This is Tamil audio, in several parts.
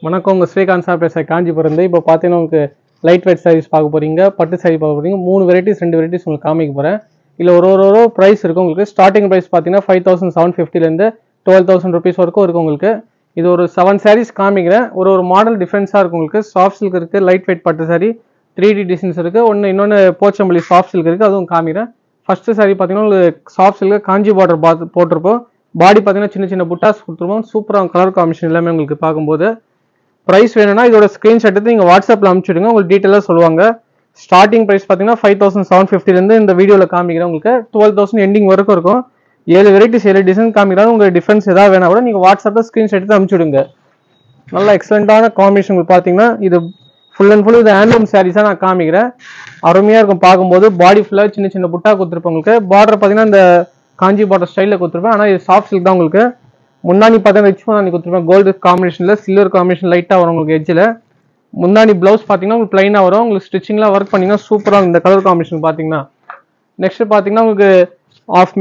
வணக்கம் உங்கள் ஸ்ரீகாந்த் சார் பேசுகிறேன் காஞ்சிபுரம். இப்போ பார்த்தீங்கன்னா உங்களுக்கு லைட் வெயிட் சாரீஸ் பார்க்க போகிறீங்க, பட்டு சாரி பார்க்க போகிறீங்க. 3 வெரைட்டிஸ் 2 வெரைட்டிஸ் உங்களுக்கு காமிக்க போகிறேன். இல்லை ஒரு ப்ரைஸ் இருக்கும் உங்களுக்கு. ஸ்டார்டிங் ப்ரைஸ் பார்த்தீங்கன்னா 5750 12,000 ருபீஸ் வரைக்கும் இருக்கும் உங்களுக்கு. இது ஒரு 7 சாரீஸ் காமிக்கிறேன். ஒரு மாடல் டிஃப்ரென்ஸாக இருக்கும் உங்களுக்கு. சாஃப்ட் சில்க் இருக்குது, லைட் வெயிட் பட்டு சாரி, 3D டிசைன்ஸ் இருக்குது. இன்னொன்று போச்சம்பள்ளி சாஃப்ட் சில்க் இருக்குது, அதுவும் காமிக்கிறேன். ஃபஸ்ட்டு சாரி பார்த்தீங்கன்னா உங்களுக்கு சாஃப்ட் சில்க் காஞ்சி பார்டர் போட்டிருப்போம். பாடி பார்த்தீங்கன்னா சின்ன சின்ன புட்டாஸ் கொடுத்துருப்போம். சூப்பராக கலர் காம்பினேஷன் எல்லாமே உங்களுக்கு பார்க்கும்போது. ப்ரைஸ் வேணும்னா இதோட ஸ்க்ரீன்ஷாட் எடுத்து நீங்கள் வாட்ஸ்அப்பில் அனுப்பிச்சுடுங்க, உங்களுக்கு டீட்டெயிலாக சொல்லுவாங்க. ஸ்டார்டிங் ப்ரைஸ் பார்த்தீங்கன்னா 5750 இந்த வீடியோவில் காமிக்கிறேன் உங்களுக்கு. 12,000 எண்டிங் வரைக்கும் இருக்கும். 7 வெரைட்டிஸ் 7 டிசைன் காமிக்கிறாங்க. உங்களுக்கு டிஃபரன்ஸ் ஏதாவது வேணா கூட நீங்கள் வாட்ஸ்அப்பில் ஸ்க்ரீன்ஷாட் எடுத்து அனுப்பிச்சுடுங்க. நல்லா எக்ஸலண்டான காம்பினேஷன் உங்களுக்கு பார்த்தீங்கன்னா இது ஃபுல் அண்ட் ஃபுல் இது ஹேண்ட்லூம் சாரீஸாக நான் காமிக்கிறேன். அருமையாக இருக்கும் பார்க்கும்போது. பாடி ஃபுல்லாக சின்ன சின்ன புட்டா கொடுத்துருப்பேன் உங்களுக்கு. பார்டர் பார்த்தீங்கன்னா இந்த காஞ்சி பார்டர் ஸ்டைலில் கொடுத்துருப்பேன். ஆனால் இது சாஃப்ட் சில்க் தான் உங்களுக்கு. முன்னாடி பார்த்தீங்கன்னா ரிச் முன்னாடி கொடுத்துருப்பேன். கோல்டு காம்பினேஷனில் சில்வர் காம்பினேஷன் லைட்டாக வரும் உங்களுக்கு எட்ஜில். முன்னாடி ப்ளவுஸ் பார்த்தீங்கன்னா உங்களுக்கு பிளைனாக வரும். உங்களுக்கு ஸ்டிச்சிங்லாம் ஒர்க் பண்ணிங்கன்னா சூப்பராக இந்த கலர் காம்பினேஷன் பார்த்தீங்கன்னா. நெக்ஸ்ட் பார்த்தீங்கன்னா உங்களுக்கு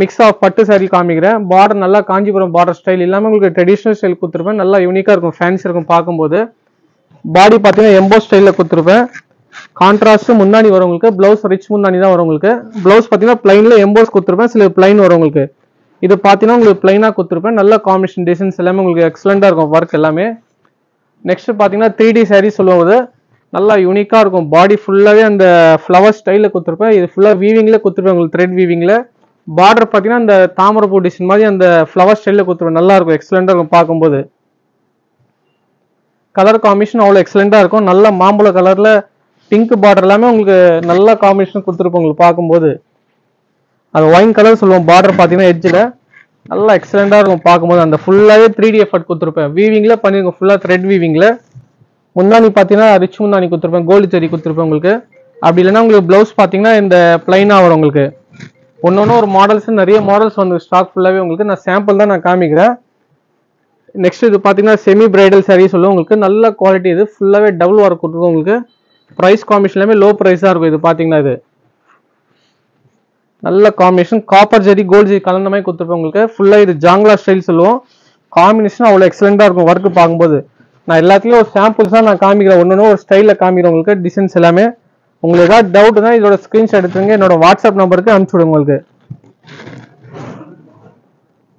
மிக்ஸ் ஆஃப் பட்டு சாரி காமிக்கிறேன். பார்டர் நல்லா காஞ்சிபுரம் பார்டர் ஸ்டைல் இல்லாமல் உங்களுக்கு ட்ரெடிஷ்னல் ஸ்டைல் கொடுத்துருப்பேன். நல்லா யூனிக்காக இருக்கும், ஃபேன்சி இருக்கும் பார்க்கும்போது. பாடி பார்த்தீங்கன்னா எம்போ ஸ்டைலில் கொடுத்துருப்பேன். கான்ட்ராஸ்ட் முன்னாடி வரும் உங்களுக்கு. ப்ளவுஸ் ரிச் முன்னாடி தான் வரும் உங்களுக்கு. ப்ளவுஸ் பார்த்தீங்கன்னா பிளைனில் எம்போஸ் கொடுத்துருப்பேன், சில பிளைன் வரும் உங்களுக்கு. இது பார்த்தீங்கன்னா உங்களுக்கு பிளைனாக கொடுத்துருப்பேன். நல்ல காம்பினேஷன் டிசைன்ஸ் எல்லாமே உங்களுக்கு எக்ஸலண்டாக இருக்கும் ஒர்க் எல்லாமே. நெக்ஸ்ட் பார்த்தீங்கன்னா 3D சாரீ சொல்லும்போது நல்லா யூனிக்காக இருக்கும். பாடி ஃபுல்லாகவே அந்த ஃப்ளவர் ஸ்டைலில் கொடுத்துருப்பேன். இது ஃபுல்லாக வீவிங்கில் கொடுத்துருப்பேன் உங்களுக்கு, த்ரெட் வீவிங்கில். பார்டர் பார்த்தீங்கன்னா அந்த தாமரைப்பூ டிசைன் மாதிரி அந்த ஃப்ளவர் ஸ்டைலில் கொடுத்துருப்பேன். நல்லா இருக்கும், எக்ஸலண்டாக இருக்கும் பார்க்கும்போது. கலர் காம்பினேஷன் அவ்வளோ எக்ஸலண்டாக இருக்கும். நல்ல மாம்பழ கலரில் பிங்க் பார்டர் எல்லாமே உங்களுக்கு நல்ல காம்பினேஷன் கொடுத்துருப்போம் உங்களுக்கு பார்க்கும்போது. அது ஒயின் கலர் சொல்லுவோம். பார்டர் பார்த்தீங்கன்னா எட்ஜில் நல்லா எக்ஸலண்டாக இருக்கும் பார்க்கும்போது. அந்த ஃபுல்லாகவே 3D எஃபர்ட் கொடுத்துருப்பேன். வீவிங்கில் பண்ணிருக்கோம், ஃபுல்லாக த்ரெட் வீவிங்கில். முந்தானி பார்த்தீங்கன்னா ரிச் முந்தானி கொடுத்துருப்பேன், கோல்டு ஜரி கொடுத்துருப்பேன் உங்களுக்கு. அப்படி இல்லைன்னா உங்களுக்கு ப்ளவுஸ் பார்த்தீங்கன்னா இந்த பிளைனாக வரும் உங்களுக்கு. ஒன்று ஒரு மாடல்ஸ், நிறைய மாடல்ஸ் வந்து ஸ்டாக் ஃபுல்லாகவே உங்களுக்கு. நான் சாம்பிள் தான் நான் காமிக்கிறேன். நெக்ஸ்ட் இது பார்த்தீங்கன்னா செமி பிரைடல் சாரீ சொல்லுவோம் உங்களுக்கு. நல்ல குவாலிட்டி. இது ஃபுல்லாகவே டபுள் ஒர்க் கொடுத்துருக்கோம் உங்களுக்கு. ப்ரைஸ் காம்பினேஷன் எல்லாமே லோ ப்ரைஸாக இருக்கும். இது பார்த்தீங்கன்னா இது நல்ல காம்பினேஷன். காப்பர் ஜெரி கோல்டு ஜெரி கலந்த மாதிரி கொடுத்துருப்போம் உங்களுக்கு. ஃபுல்லாக இது ஜாங்லா ஸ்டைல் சொல்லுவோம். காம்பினேஷன் அவ்வளோ எக்ஸலண்டாக இருக்கும் ஒர்க்கு பார்க்கும்போது. நான் எல்லாத்துலேயும் ஒரு சாம்பிள்ஸாக நான் காமிக்கிறேன். ஒன்று ஒரு ஸ்டைலில் காமிக்கிறேன் உங்களுக்கு. டிசைன்ஸ் எல்லாமே உங்களுக்கு ஏதாவது டவுட் தான் இதோட ஸ்க்ரீன்ஷாட் எடுத்துங்க, என்னோட வாட்ஸ்அப் நம்பருக்கு அனுப்பிச்சுடுங்க உங்களுக்கு.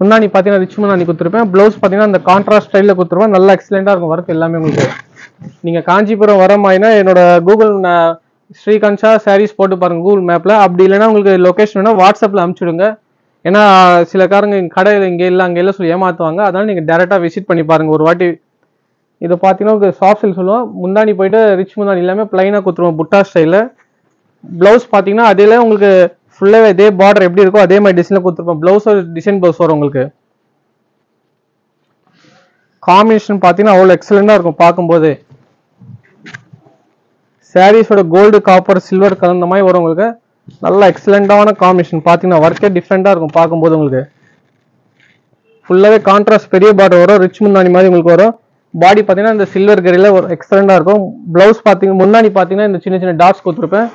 முன்னாடி பார்த்தீங்கன்னா ரிச் முன்னாடி கொடுத்துருப்பேன். ப்ளவுஸ் பார்த்தீங்கன்னா அந்த கான்ட்ராஸ்ட் ஸ்டைலில் கொடுத்துருப்பேன். நல்லா எக்ஸலண்டாக இருக்கும் ஒர்க் எல்லாமே உங்களுக்கு. நீங்கள் காஞ்சிபுரம் வர மாதிரினா என்னோட கூகுள் ஸ்ரீகாந்த் சாரீஸ் போட்டு பாருங்க கூகுள் மேப்ல. அப்படி இல்லைன்னா உங்களுக்கு லொகேஷன் வேணா வாட்ஸ்அப்ல அனுப்பிச்சுடுங்க. ஏன்னா சில காரங்க கடையில் இங்கே இல்லை அங்கே இல்லை சொல்லி ஏமாத்துவாங்க. அதனால நீங்கள் டேரெக்டாக விசிட் பண்ணி பாருங்க ஒரு வாட்டி. இதை பார்த்தீங்கன்னா சாஃப்ட் சில்க் சொல்லுவோம். முந்தானி போயிட்டு ரிச் முந்தானி எல்லாமே பிளைனாக கொடுத்துருவோம் புட்டா ஸ்டைலில். ப்ளவுஸ் பார்த்தீங்கன்னா அதில் உங்களுக்கு ஃபுல்லாகவே இதே பார்டர் எப்படி இருக்கோ அதே மாதிரி டிசைனில் கொடுத்துருப்போம். ப்ளவுஸ் டிசைன் ப்ளவுஸ் வரும் உங்களுக்கு. காம்பினேஷன் பார்த்தீங்கன்னா அவ்வளோ எக்ஸலண்டாக இருக்கும் பார்க்கும்போது. சாரீஸோட கோல்டு காப்பர் சில்வர் கலந்த மாதிரி வரும் உங்களுக்கு. நல்லா எக்ஸலண்டான காம்பினேஷன் பார்த்தீங்கன்னா ஒர்க்கே டிஃப்ரெண்டாக இருக்கும் பார்க்கும்போது உங்களுக்கு. ஃபுல்லாகவே கான்ட்ராஸ்ட் பெரிய பார்டர் வரும், ரிச் முந்தானி மாதிரி உங்களுக்கு வரும். பாடி பார்த்தீங்கன்னா இந்த சில்வர் கரியில் ஒரு எக்ஸலண்டாக இருக்கும். ப்ளவுஸ் பார்த்தீங்கன்னா முன்னாடி பார்த்தீங்கன்னா இந்த சின்ன சின்ன டாட்ஸ் கொடுத்துருப்பேன்.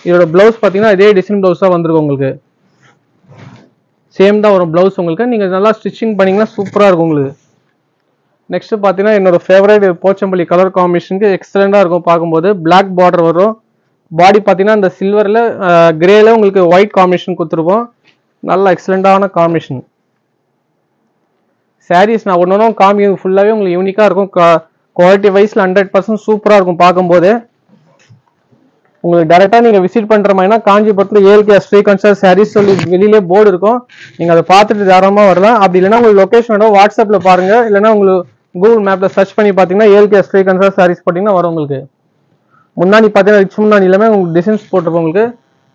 இதோட ப்ளவுஸ் பார்த்தீங்கன்னா இதே டிசைன் ப்ளவுஸாக வந்துருக்கும் உங்களுக்கு. சேம் தான் வரும் ப்ளவுஸ் உங்களுக்கு. நீங்கள் நல்லா ஸ்டிச்சிங் பண்ணிங்கன்னா சூப்பராக இருக்கும் உங்களுக்கு. நெக்ஸ்ட் பார்த்தீங்கன்னா என்னோட ஃபேவரட் போச்சம்பள்ளி கலர் காம்பினேஷனுக்கு எக்ஸலண்டாக இருக்கும் பார்க்கும்போது. பிளாக் பார்டர் வரும். பாடி பார்த்தீங்கன்னா இந்த சில்வரில் கிரேல உங்களுக்கு ஒயிட் காம்பினேஷன் கொடுத்துருப்போம். நல்லா எக்ஸலண்டான காம்பினேஷன். சாரீஸ் நான் ஒன்று காமிக்கிறது ஃபுல்லாகவே உங்களுக்கு யூனிக்காக இருக்கும். குவாலிட்டி வைஸில் 100% சூப்பராக இருக்கும் பார்க்கும்போது. உங்களுக்கு டேரெக்டாக நீங்கள் விசிட் பண்ணுற மாதிரினா காஞ்சிபுரத்தில் ஏஎல்கே ஸ்ரீகாந்த் சாரீஸ் சொல்லி வெளியிலே போர்டு இருக்கும். நீங்கள் அதை பார்த்துட்டு தாராளமாக வரலாம். அப்படி இல்லைன்னா உங்களுக்கு லொக்கேஷனோட வாட்ஸ்அப்பில் பாருங்கள். இல்லைன்னா உங்களுக்கு கூகுள் மேப்ல சர்ச் பண்ணி பார்த்தீங்கன்னா ஏஎல்கே ஸ்ரீகாந்த் சாரீஸ் பார்த்தீங்கன்னா வரும் உங்களுக்கு. முன்னாடி பார்த்தீங்கன்னா ரிச் முன்னாடி எல்லாமே உங்களுக்கு டிசைன்ஸ் போட்டிருப்போம் உங்களுக்கு.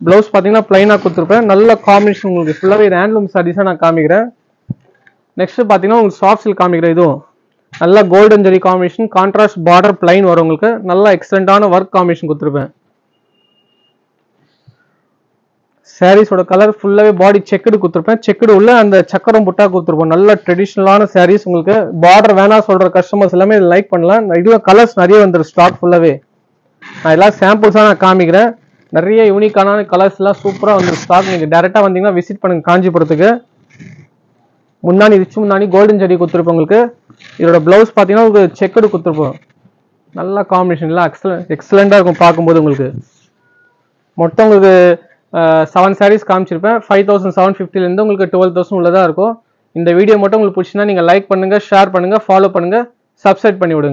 ப்ளவுஸ் பார்த்தீங்கன்னா பிளைனாக கொடுத்துருப்பேன். நல்ல காம்பினேஷன் உங்களுக்கு. ஃபுல்லாகவே ஹேண்ட்லூம் சாரீஸாக நான் காமிக்கிறேன். நெக்ஸ்ட் பார்த்தீங்கன்னா உங்களுக்கு சாஃப்ட் சில்க் காமிக்கிறேன். இதுவும் நல்ல கோல்டன் ஜெரி காம்பினேஷன், கான்ட்ராஸ்ட் பார்டர் பிளைன் வரும் உங்களுக்கு. நல்ல எக்ஸலண்டான ஒர்க் காம்பினேஷன் கொடுத்துருப்பேன். சாரீஸோட கலர் ஃபுல்லாகவே பாடி செக்குடு கொடுத்துருப்பேன். செக்குடு உள்ள அந்த சக்கரம் புட்டா கொடுத்துருப்போம். நல்ல ட்ரெடிஷ்னலான சாரீஸ் உங்களுக்கு. பார்டர் வேணா சொல்ற கஸ்டமர்ஸ் எல்லாமே லைக் பண்ணலாம். இதுவும் கலர்ஸ் நிறைய வந்துடும் ஸ்டாக் ஃபுல்லாகவே. நான் எல்லாம் சாம்பிள்ஸாக நான் காமிக்கிறேன். நிறைய யூனிக்கான கலர்ஸ் எல்லாம் சூப்பராக வந்துடும் ஸ்டாக். நீங்கள் டேரெக்டாக வந்தீங்கன்னா விசிட் பண்ணுங்க காஞ்சிபுரத்துக்கு. முன்னாடி ரிச் முன்னாடி கோல்டன் ஜெரி கொடுத்துருப்போம் உங்களுக்கு. இதோட ப்ளவுஸ் பார்த்தீங்கன்னா உங்களுக்கு செக்குடு கொடுத்துருப்போம். நல்ல காம்பினேஷன்ல எக்ஸலண்டாக இருக்கும் பார்க்கும்போது. உங்களுக்கு மொத்தம் உங்களுக்கு 7 sarees காமிச்சிருப்பேன். 5750 உங்களுக்கு 12,000 உள்ளதாக இருக்கும். இந்த வீடியோ மட்டும் உங்களுக்கு பிடிச்சினா நீங்கள் லைக் பண்ணுங்கள், ஷேர் பண்ணுங்கள், ஃபாலோ பண்ணுங்கள், சப்ஸ்கிரைப் பண்ணி விடுங்க.